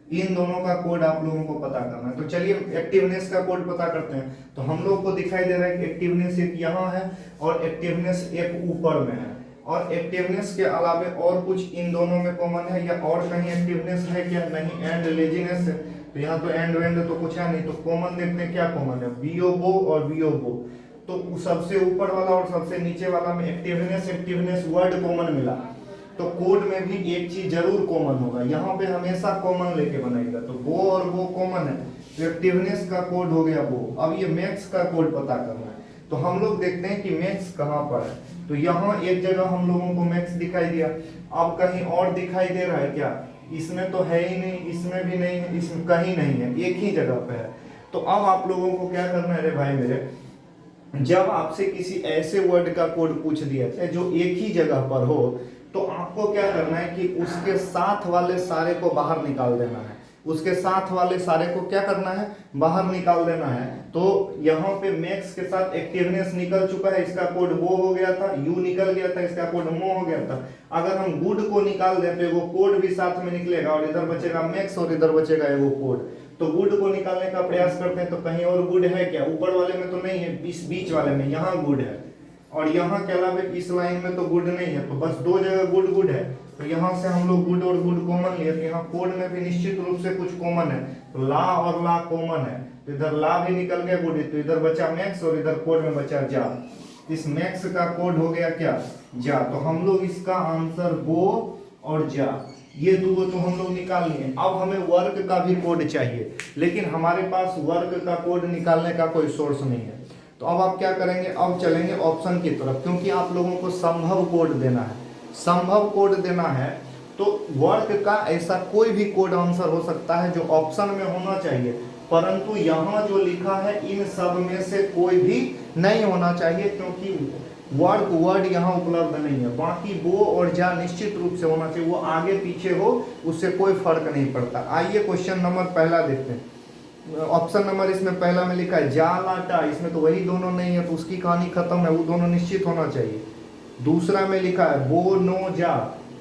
इन दोनों का कोड आप लोगों को पता करना है। तो चलिए एक्टिवनेस का कोड पता करते हैं। तो हम लोग को दिखाई दे रहा है कि एक्टिवनेस एक यहाँ है और एक्टिवनेस एक ऊपर में है, और एक्टिवनेस के अलावे और कुछ इन दोनों में कॉमन है या और कहीं एक्टिवनेस है क्या? नहीं। एंड लेजीनेस है, तो यहाँ तो एंड वेंड तो कुछ है नहीं, तो कॉमन देखते हैं क्या कॉमन है, बीओबो और बीओबो। तो सबसे ऊपर वाला और सबसे नीचे वाला में एक्टिवनेस वर्ड कॉमन मिला, तो कोड में भी एक चीज जरूर कॉमन होगा, यहाँ पे हमेशा कॉमन लेके बनाएगा। तो वो और वो कॉमन है, तो एक्टिवनेस का कोड हो गया वो। अब ये मैक्स का कोड पता करना है, तो हम लोग देखते हैं कि मैक्स कहाँ पर है। तो यहाँ एक जगह हम लोगों को मैक्स दिखाई दिया, अब कहीं और दिखाई दे रहा है क्या? इसमें तो है ही नहीं, इसमें भी नहीं है, इसमें कहीं नहीं है, एक ही जगह पे है। तो अब आप लोगों को क्या करना है रे भाई मेरे, जब आपसे किसी ऐसे वर्ड का कोड पूछ दिया जाए जो एक ही जगह पर हो, तो आपको क्या करना है कि उसके साथ वाले सारे को बाहर निकाल देना है। उसके साथ वाले सारे को क्या करना है? बाहर निकाल देना है। तो यहाँ पे मैक्स के साथ एक्टिवनेस निकल चुका है, इसका कोड वो हो गया था, यू निकल गया था, इसका कोड मो हो गया था। अगर हम गुड को निकाल दें तो वो कोड भी साथ में निकलेगा, और इधर बचेगा मैक्स और इधर बचेगा वो कोड। तो गुड को निकालने का प्रयास करते हैं, तो कहीं और गुड है क्या? ऊपर वाले में तो नहीं है, बीच वाले में यहाँ गुड है, और यहाँ के अलावा इस लाइन में तो गुड नहीं है, तो बस दो जगह गुड है। तो यहाँ से हम लोग गुड और गुड कॉमन लिए, तो यहाँ कोड में भी निश्चित रूप से कुछ कॉमन है, तो ला और ला कॉमन है, तो इधर ला भी निकल गया गुड, तो इधर बचा मैक्स और इधर कोड में बचा जा। इस मैक्स का कोड हो गया क्या? जा। तो हम लोग इसका आंसर गो और जा, ये दो तो हम लोग निकाल लिए। अब हमें वर्क का भी कोड चाहिए, लेकिन हमारे पास वर्क का कोड निकालने का कोई सोर्स नहीं है। तो अब आप क्या करेंगे? अब चलेंगे ऑप्शन की तरफ, क्योंकि आप लोगों को संभव कोड देना है। संभव कोड देना है तो वर्क का ऐसा कोई भी कोड आंसर हो सकता है जो ऑप्शन में होना चाहिए, परंतु यहाँ जो लिखा है इन सब में से कोई भी नहीं होना चाहिए, क्योंकि वर्ड यहाँ उपलब्ध नहीं है। बाकी वो और जा निश्चित रूप से होना चाहिए, वो आगे पीछे हो उससे कोई फर्क नहीं पड़ता। आइए क्वेश्चन नंबर पहला देखते हैं। ऑप्शन नंबर इसमें पहला में लिखा है जा लाटा, इसमें तो वही दोनों नहीं है, तो उसकी कहानी खत्म है, वो दोनों निश्चित होना चाहिए। दूसरा में लिखा है बो नो जा,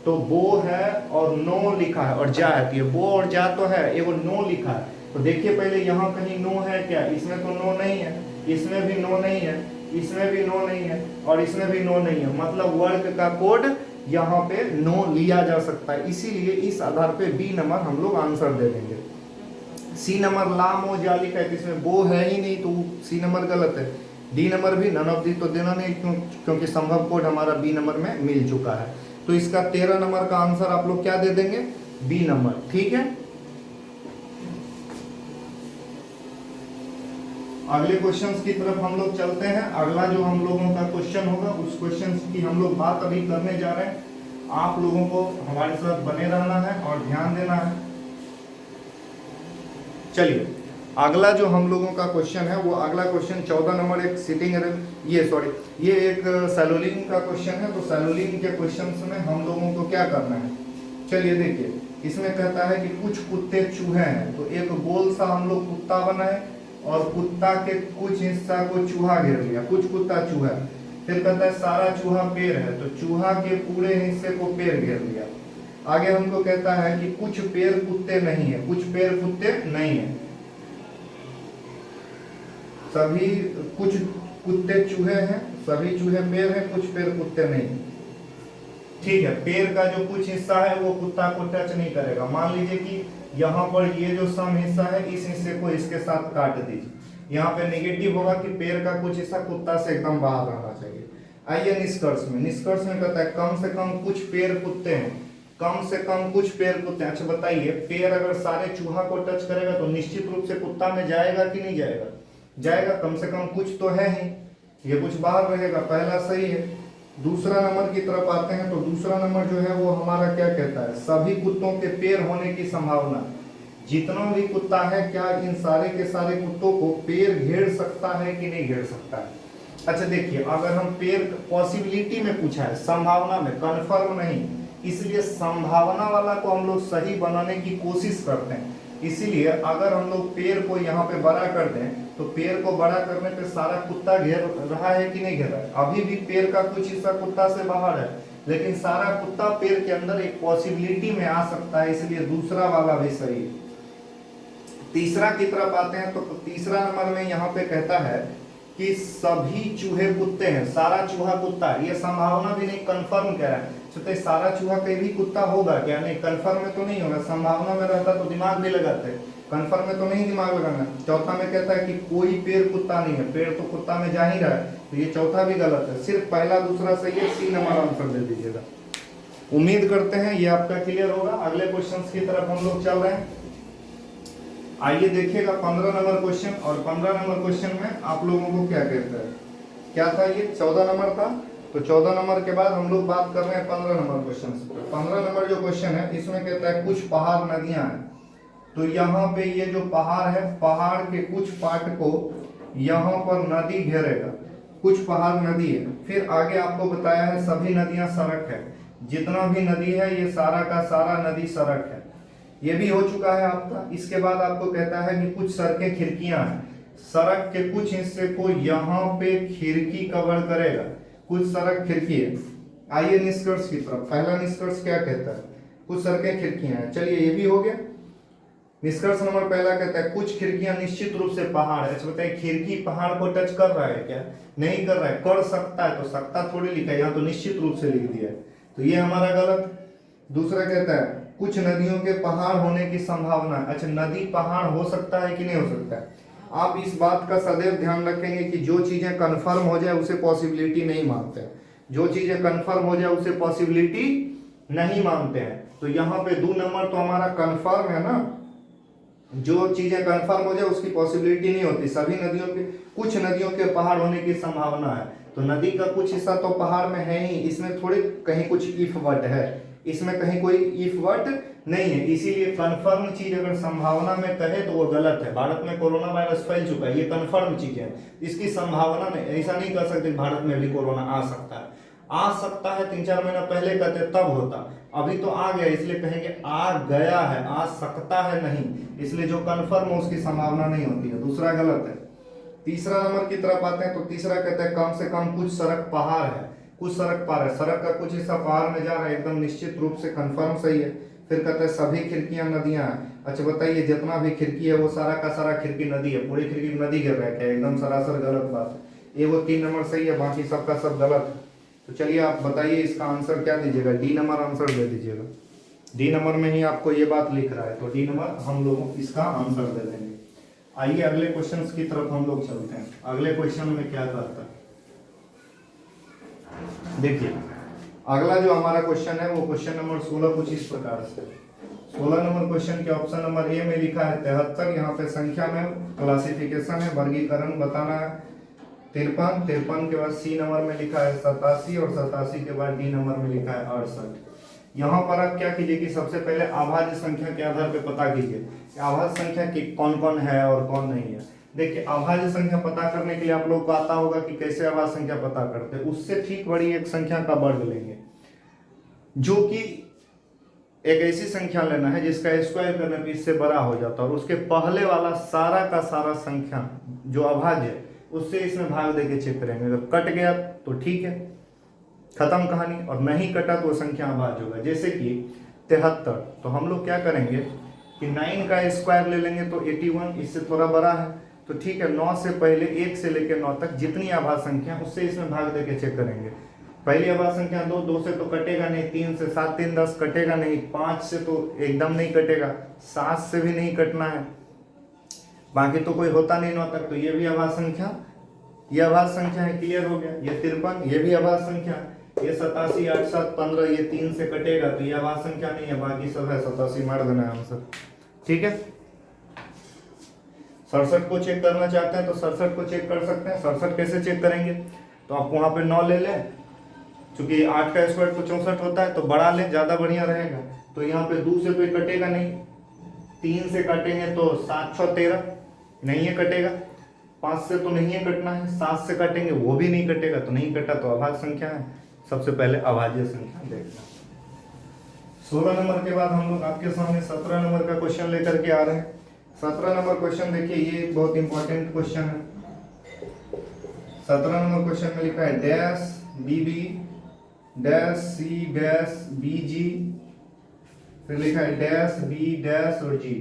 तो बो है और नो लिखा है और जा है, तो ये बो और जा तो है, ये वो नो लिखा है। तो देखिए पहले यहाँ कहीं नो है क्या? इसमें तो नो नहीं है, इसमें भी नो नहीं है, इसमें भी नो नहीं है, और इसमें भी नो नहीं है, मतलब वर्क का कोड यहाँ पे नो लिया जा सकता है। इसीलिए इस आधार पे बी नंबर हम लोग आंसर दे देंगे। सी नंबर लामो जा लिखा है, इसमें वो है ही नहीं, तो सी नंबर गलत है। डी नंबर भी नन ऑफ दी तो देना नहीं, क्योंकि संभव कोड हमारा बी नंबर में मिल चुका है। तो इसका 13 नंबर का आंसर आप लोग क्या दे देंगे? B number. ठीक है, अगले क्वेश्चंस की तरफ हम लोग चलते हैं। अगला जो हम लोगों का क्वेश्चन होगा, उस क्वेश्चन की हम लोग बात अभी करने जा रहे हैं। आप लोगों को हमारे साथ बने रहना है और ध्यान देना है। चलिए अगला जो हम लोगों का क्वेश्चन है, वो अगला क्वेश्चन 14 नंबर एक सिटिंग ये एक सैलुलिन का क्वेश्चन है। तो सैलुलिन के क्वेश्चन में हम लोगों को क्या करना है? चलिए देखिए, इसमें कहता है कि कुछ कुत्ते चूहे हैं, तो एक गोल सा हम लोग कुत्ता बनाए और कुत्ता के कुछ हिस्सा को चूहा घेर लिया, कुछ कुत्ता चूहा। फिर कहता है सारा चूहा पेड़ है, तो चूहा के पूरे हिस्से को पेड़ घेर लिया। आगे हमको कहता है कि कुछ पेड़ कुत्ते नहीं है, कुछ पेड़ कुत्ते नहीं है, सभी कुछ कुत्ते चूहे हैं, सभी चूहे पेड़ हैं, कुछ पेड़ कुत्ते नहीं। ठीक है, पेड़ का जो कुछ हिस्सा है वो कुत्ता को टच नहीं करेगा। मान लीजिए कि यहाँ पर ये जो सम हिस्सा है, इस हिस्से को इसके साथ काट दीजिए। यहाँ पे नेगेटिव होगा कि पेड़ का कुछ हिस्सा कुत्ता से एकदम बाहर रहना चाहिए। आइए निष्कर्ष में कहता है कम से कम कुछ पेड़ कुत्ते हैं, कम से कम कुछ पेड़ कुत्ते हैं। अच्छा बताइए, पेड़ अगर सारे चूहा को टच करेगा तो निश्चित रूप से कुत्ता में जाएगा कि नहीं जाएगा? जाएगा, कम से कम कुछ तो है ही, ये कुछ बाहर रहेगा, पहला सही है। दूसरा नंबर की तरफ आते हैं, तो दूसरा नंबर जो है वो हमारा क्या कहता है? सभी कुत्तों के पेड़ होने की संभावना, जितना भी कुत्ता है क्या इन सारे के सारे कुत्तों को पेड़ घेर सकता है कि नहीं घेर सकता है? अच्छा देखिए, अगर हम पेड़ पॉसिबिलिटी में पूछा है, संभावना में, कन्फर्म नहीं, इसलिए संभावना वाला को हम लोग सही बनाने की कोशिश करते हैं। इसीलिए अगर हम लोग पेड़ को यहाँ पे बड़ा कर दें, तो पेड़ को बड़ा करने पे सारा कुत्ता घेर रहा है कि नहीं घेर रहा है? अभी भी पेड़ का कुछ हिस्सा कुत्ता से बाहर है, लेकिन सारा कुत्ता पेड़ के अंदर एक पॉसिबिलिटी में आ सकता है, इसलिए दूसरा वाला भी सही है। तीसरा की तरफ आते हैं तो तीसरा नंबर में यहाँ पे कहता है कि सभी चूहे कुत्ते हैं, सारा चूहा कुत्ता है। ये संभावना भी नहीं, कंफर्म कह रहा है। तो सारा चूहा कहीं भी कुत्ता होगा क्या? नहीं, कंफर्म में तो नहीं होगा, संभावना में रहता तो दिमाग भी लगाते, कंफर्म में तो नहीं दिमाग लगाना। चौथा में कहता है कि कोई पेड़ कुत्ता नहीं है, पेड़ तो कुत्ता में जा ही रहा है, तो ये चौथा भी गलत है। सिर्फ पहला दूसरा सही है, सी नंबर आंसर दे दीजिएगा। उम्मीद करते हैं ये आपका क्लियर होगा। अगले क्वेश्चन की तरफ हम लोग चल रहे हैं। आइए देखिएगा 15 नंबर क्वेश्चन, और 15 नंबर क्वेश्चन में आप लोगों को क्या कहता है, क्या था ये 14 नंबर था, तो 14 नंबर के बाद हम लोग बात कर रहे हैं 15 नंबर क्वेश्चन से। 15 नंबर जो क्वेश्चन है इसमें कहता है कुछ पहाड़ नदियां हैं, तो यहाँ पे ये जो पहाड़ है, पहाड़ के कुछ पार्ट को यहाँ पर नदी घेरेगा, कुछ पहाड़ नदी है। फिर आगे आपको बताया है सभी नदियां सड़क है, जितना भी नदी है ये सारा का सारा नदी सड़क है, ये भी हो चुका है आपका। इसके बाद आपको कहता है कि कुछ सड़कें खिड़कियां हैं, सड़क के कुछ हिस्से को यहाँ पे खिड़की कवर करेगा, कुछ सड़क खिड़की है। आइए निष्कर्ष की तरफ। पहला निष्कर्ष क्या कहता है, कुछ सड़कें खिड़कियां हैं, चलिए ये भी हो गया। निष्कर्ष नंबर पहला कहता है कुछ खिड़कियां निश्चित रूप से पहाड़ है। अच्छा बताइए, खिड़की पहाड़ को टच कर रहा है क्या? नहीं कर रहा है, कर सकता है, तो सकता थोड़ी लिखा है, यहाँ तो निश्चित रूप से लिख दिया है, तो ये हमारा गलत। दूसरा कहता है कुछ नदियों के पहाड़ होने की संभावना है। अच्छा, नदी पहाड़ हो सकता है कि नहीं हो सकता है? आप इस बात का सदैव ध्यान रखेंगे कि जो चीजें कंफर्म हो जाए उसे पॉसिबिलिटी नहीं मानते हैं, जो चीजें कंफर्म हो जाए उसे पॉसिबिलिटी नहीं मानते हैं। तो यहाँ पे 2 नंबर तो हमारा कंफर्म है ना, जो चीजें कंफर्म हो जाए उसकी पॉसिबिलिटी नहीं होती। सभी नदियों के, कुछ नदियों के पहाड़ होने की संभावना है, तो नदी का कुछ हिस्सा तो पहाड़ में है ही, इसमें थोड़ी कहीं कुछ इफ वर्ड है, इसमें कहीं कोई इफ वर्ड नहीं है। इसीलिए कंफर्म चीज अगर संभावना में कहे तो वो गलत है। भारत में कोरोना वायरस फैल चुका है, ये कंफर्म चीज है, इसकी संभावना नहीं। ऐसा नहीं कर सकते भारत में भी कोरोना आ सकता है, आ सकता है 3-4 महीना पहले कहते तब होता, अभी तो आ गया, इसलिए कहेंगे आ गया है, आ सकता है नहीं, इसलिए जो कंफर्म हो उसकी संभावना नहीं होती है। दूसरा गलत है। तीसरा नंबर की तरफ आते हैं तो तीसरा कहता है कम से कम कुछ सड़क पहाड़ है, कुछ सड़क पहाड़ है, सड़क का कुछ हिस्सा पहाड़ में जा रहा है, एकदम निश्चित रूप से कंफर्म सही है। फिर कहता है सभी खिड़कियां नदियां हैं। अच्छा बताइए, जितना भी खिड़की है वो सारा का सारा खिड़की नदी है, पूरी खिड़की नदी गिर रहा है क्या? एकदम सरासर गलत बात है। ये वो 3 नंबर सही है, बाकी सबका सब गलत है। तो चलिए आप बताइए इसका आंसर क्या दीजिएगा? डी नंबर आंसर दे दीजिएगा। डी नंबर में ही आपको ये बात लिख रहा है, तो डी नंबर हम लोग इसका आंसर दे देंगे। आइए अगले क्वेश्चन की तरफ हम लोग चलते हैं। अगले क्वेश्चन में क्या करता है देखिए, अगला जो हमारा क्वेश्चन है वो क्वेश्चन नंबर 16 कुछ इस प्रकार से। 16 नंबर क्वेश्चन के ऑप्शन नंबर ए में लिखा है 73, यहाँ पे संख्या में क्लासिफिकेशन है, वर्गीकरण बताना है। 53 के बाद सी नंबर में लिखा है 87, और 87 के बाद डी नंबर में लिखा है 68। यहाँ पर आप क्या कीजिए कि सबसे पहले अभाज्य संख्या के आधार पे पता कीजिए कि अभाज्य संख्या की कौन कौन है और कौन नहीं है। देखिए, अभाज्य संख्या पता करने के लिए आप लोग को आता होगा कि कैसे अभाज्य संख्या पता करते हैं। उससे ठीक बड़ी एक संख्या का वर्ग लेंगे, जो कि एक ऐसी संख्या लेना है जिसका स्क्वायर करने पे इससे बड़ा हो जाता है, और उसके पहले वाला सारा का सारा संख्या जो अभाज्य है उससे इसमें भाग देके चेक करेंगे। अगर कट गया तो ठीक है, खत्म कहानी, और नहीं कटा तो संख्या अभाज्य होगा। जैसे कि 73, तो हम लोग क्या करेंगे कि 9 का स्क्वायर ले लेंगे तो 81, इससे थोड़ा बड़ा है तो ठीक है। 9 से पहले 1 से लेकर 9 तक जितनी अभाज्य संख्या उससे इसमें भाग देके चेक करेंगे। पहली अभाज्य संख्या 2, 2 से तो कटेगा नहीं, 3 से 7 3 10 कटेगा नहीं, 5 से तो एकदम नहीं कटेगा, 7 से भी नहीं कटना है, बाकी तो कोई होता नहीं 9 तक, तो ये भी अभाज्य संख्या, ये अभाज्य संख्या है। क्लियर हो गया। ये 53, ये भी अभाज्य संख्या। ये 87, 8 7 15, ये 3 से कटेगा तो ये अभाज्य संख्या नहीं है, बाकी सब है। 87 मार देना है आंसर, ठीक है। 67 को चेक करना चाहते हैं तो 67 को चेक कर सकते हैं। 67 कैसे चेक करेंगे, तो आप वहां पे 9 ले लें, चूंकि 8 का स्क्वायर तो 64 होता है, तो बड़ा लें, ज्यादा बढ़िया रहेगा। तो यहाँ पे 2 से तो कटेगा नहीं, 3 से काटेंगे तो 7 6 13, नहीं है कटेगा। 5 से तो नहीं है कटना है, 7 से काटेंगे वो भी नहीं कटेगा, तो नहीं कटा तो अभाज्य संख्या है। सबसे पहले अभाज्य संख्या देखना। 16 नंबर के बाद हम लोग आपके सामने 17 नंबर का क्वेश्चन लेकर के आ रहे हैं। 17 नंबर क्वेश्चन देखिए, ये बहुत इंपॉर्टेंट क्वेश्चन है। 17 नंबर क्वेश्चन में लिखा है डैश बीबी डैश सी डैश बीजी, फिर लिखा है डैश बी डैश और जी।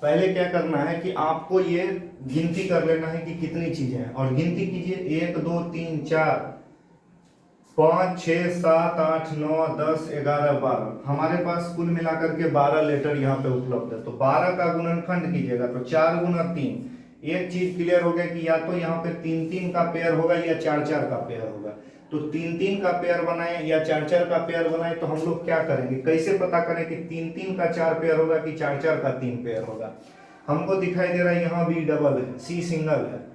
पहले क्या करना है कि आपको ये गिनती कर लेना है कि कितनी चीजें हैं, और गिनती कीजिए 1 2 3 4 5 6 7 8 9 10 11 12। हमारे पास कुल मिलाकर के 12 लेटर यहाँ पे उपलब्ध है। तो 12 का गुणनखंड कीजिएगा तो 4 गुना 3। एक चीज क्लियर हो गया कि या तो यहाँ पे 3 3 का पेयर होगा या 4 4 का पेयर होगा। तो 3 3 का पेयर बनाए या 4 4 का पेयर बनाए तो हम लोग क्या करेंगे, कैसे पता करें कि 3 3 का 4 पेयर होगा कि 4 4 का 3 पेयर होगा। हमको दिखाई दे रहा है यहाँ बी डबल है, सी सिंगल है,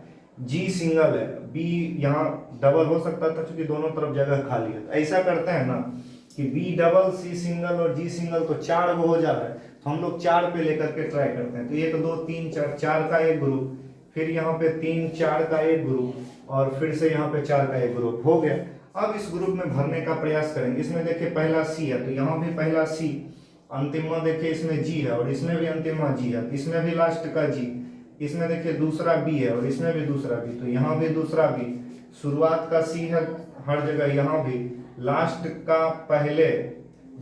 जी सिंगल है, बी यहाँ डबल हो सकता था क्योंकि दोनों तरफ जगह खाली है। ऐसा करते हैं ना कि बी डबल, सी सिंगल और जी सिंगल, तो 4 वो हो जा रहा है, तो हम लोग 4 पे लेकर के ट्राई करते हैं। तो 1 2 3 4, 4 का एक ग्रुप, फिर यहाँ पे 3 4 का एक ग्रुप, और फिर से यहाँ पे 4 का एक ग्रुप हो गया। अब इस ग्रुप में भरने का प्रयास करेंगे। इसमें देखिए पहला सी है तो यहाँ भी पहला सी, अंतिम देखिए इसमें जी है और इसमें भी अंतिम जी है, इसमें भी लास्ट का जी, इसमें देखिए दूसरा बी है और इसमें भी दूसरा बी, तो यहाँ भी दूसरा बी, शुरुआत का सी है हर जगह, यहाँ भी लास्ट का पहले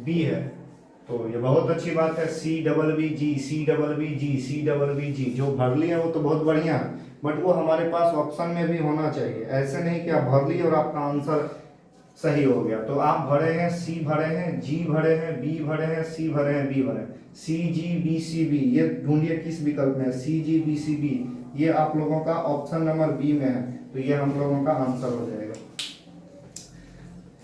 बी है। तो ये बहुत अच्छी बात है, सी डबल बी जी, सी डबल बी जी, सी डबल बी जी, जो भर लिए वो तो बहुत बढ़िया है, बट वो हमारे पास ऑप्शन में भी होना चाहिए। ऐसे नहीं कि आप भर लिए और आपका आंसर सही हो गया। तो आप भरे हैं, सी भरे हैं, जी भरे हैं, बी भरे हैं, सी भरे हैं, बी भरे हैं, सी जी बी सी बी, ये ढूंढिए किस विकल्प में है, सी जी बी सी बी, ये आप लोगों का ऑप्शन नंबर बी में है, तो ये हम लोगों का आंसर हो जाएगा।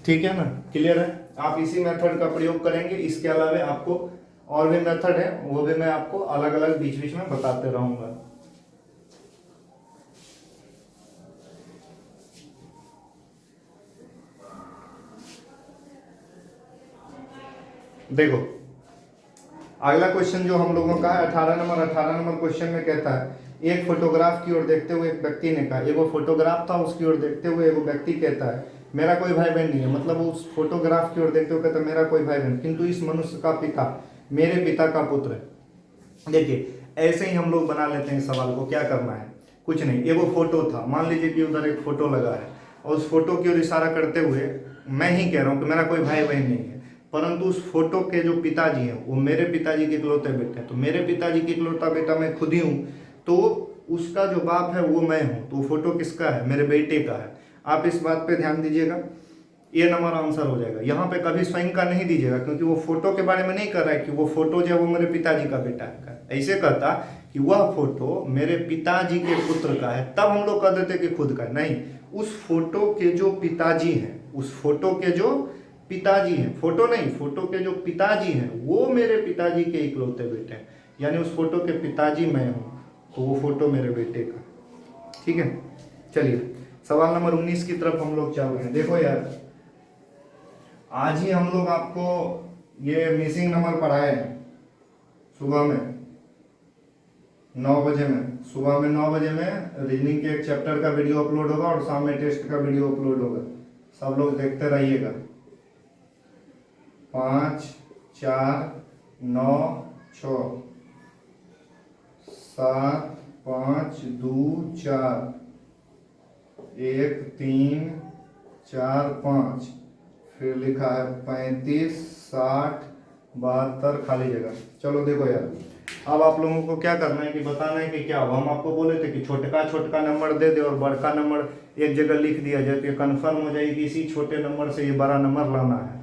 ठीक है ना, क्लियर है। आप इसी मेथड का प्रयोग करेंगे, इसके अलावा आपको और भी मेथड है, वो भी मैं आपको अलग अलग बीच बीच में बताते रहूंगा। देखो अगला क्वेश्चन जो हम लोगों का है 18 नंबर क्वेश्चन में कहता है, एक फोटोग्राफ की ओर देखते हुए एक व्यक्ति ने कहा, एगो फोटोग्राफ था उसकी ओर देखते हुए एगो व्यक्ति कहता है मेरा कोई भाई बहन नहीं है, मतलब उस फोटोग्राफ की ओर देखते हुए कहता है मेरा कोई भाई बहन, किंतु इस मनुष्य का पिता मेरे पिता का पुत्र है। देखिए ऐसे ही हम लोग बना लेते हैं सवाल को। क्या करना है, कुछ नहीं, एगो फोटो था, मान लीजिए कि उधर एक फोटो लगा है और उस फोटो की ओर इशारा करते हुए मैं ही कह रहा हूँ कि मेरा कोई भाई बहन नहीं है, परंतु उस फोटो के जो पिताजी हैं वो मेरे पिताजी के इकलौते बेटे हैं, तो मेरे पिताजी की इकलौता बेटा मैं खुद ही हूँ, तो उसका जो बाप है वो मैं हूँ, तो फोटो किसका है, मेरे बेटे का है। आप इस बात पे ध्यान दीजिएगा, ये नंबर आंसर हो जाएगा। यहाँ पे कभी स्वयं का नहीं दीजिएगा, क्योंकि वो फोटो के बारे में नहीं कर रहा है कि वो फोटो जो है वो मेरे पिताजी का बेटा है, ऐसे कहता कि वह फोटो मेरे पिताजी के पुत्र का है, तब हम लोग कह देते कि खुद का है। नहीं, उस फोटो के जो पिताजी हैं, उस फोटो के जो पिताजी हैं, फोटो नहीं, फोटो के जो पिताजी हैं वो मेरे पिताजी के इकलौते बेटे हैं, यानी उस फोटो के पिताजी मैं हूँ, तो वो फोटो मेरे बेटे का। ठीक है, चलिए सवाल नंबर 19 की तरफ हम लोग चल रहे हैं। देखो यार, आज ही हम लोग आपको ये मिसिंग नंबर पढ़ाए हैं सुबह में 9 बजे में, सुबह में 9 बजे में रीजनिंग के एक चैप्टर का वीडियो अपलोड होगा और शाम में टेस्ट का वीडियो अपलोड होगा, सब लोग देखते रहिएगा। 5 4 9 6 7 5 2 4 1 3 4 5, फिर लिखा है 35 60 72 खाली जगह। चलो देखो यार, अब आप लोगों को क्या करना है कि बताना है कि क्या हुआ। हम आपको बोले थे कि छोटका नंबर दे दे और बड़का नंबर एक जगह लिख दिया जाए, तो ये कन्फर्म हो जाएगी इसी छोटे नंबर से ये बड़ा नंबर लाना है।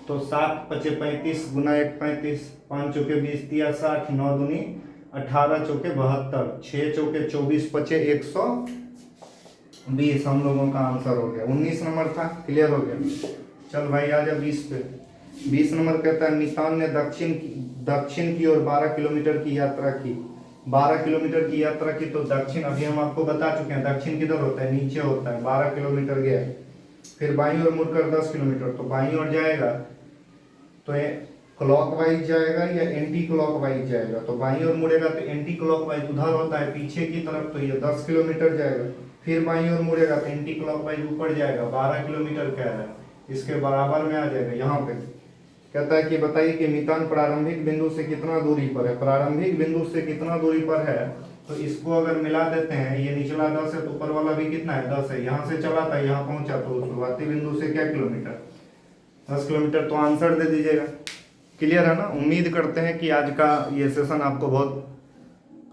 तो 7 5 35 गुना 1 35, 5 चौके 20 तिया 60, 9 दूनी 18 चौके 72, 6 चौके 24 पचे 120, हम लोगों का आंसर हो गया। 19 नंबर था, क्लियर हो गया। चल भाई आ जा 20 पे। 20 नंबर कहता है मितान ने दक्षिण की ओर 12 किलोमीटर की यात्रा की। 12 किलोमीटर की यात्रा की, तो दक्षिण अभी हम आपको बता चुके हैं, दक्षिण किधर होता है, नीचे होता है। 12 किलोमीटर गया, फिर बाईं ओर मुड़कर 10 किलोमीटर, तो बाईं ओर जाएगा तो ये क्लॉकवाइज जाएगा या एंटी क्लॉकवाइज जाएगा। तो बाईं ओर मुड़ेगा तो एंटी क्लॉकवाइज उधर होता है पीछे की तरफ, तो ये 10 किलोमीटर जाएगा। फिर बाईं ओर मुड़ेगा तो एंटी क्लॉकवाइज ऊपर जाएगा, 12 किलोमीटर कह रहा है, इसके बराबर में आ जाएगा। यहाँ पे कहता है कि बताइए कि मितान प्रारंभिक बिंदु से कितना दूरी पर है। प्रारंभिक बिंदु से कितना दूरी पर है, तो इसको अगर मिला देते हैं, ये निचला 10 है तो ऊपर वाला भी कितना है 10 है। यहाँ से चला था यहाँ पहुंचा, तो शुरुआती बिंदु से क्या किलोमीटर 10 किलोमीटर, तो आंसर दे दीजिएगा। क्लियर है ना। उम्मीद करते हैं कि आज का ये सेशन आपको बहुत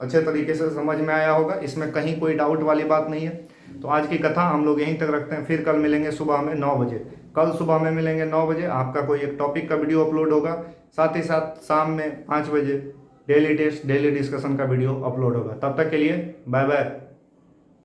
अच्छे तरीके से समझ में आया होगा, इसमें कहीं कोई डाउट वाली बात नहीं है। तो आज की कथा हम लोग यहीं तक रखते हैं, फिर कल मिलेंगे सुबह में 9 बजे। कल सुबह में मिलेंगे 9 बजे, आपका कोई एक टॉपिक का वीडियो अपलोड होगा, साथ ही साथ शाम में 5 बजे डेली टेस्ट डेली डिस्कशन का वीडियो अपलोड होगा। तब तक के लिए बाय बाय।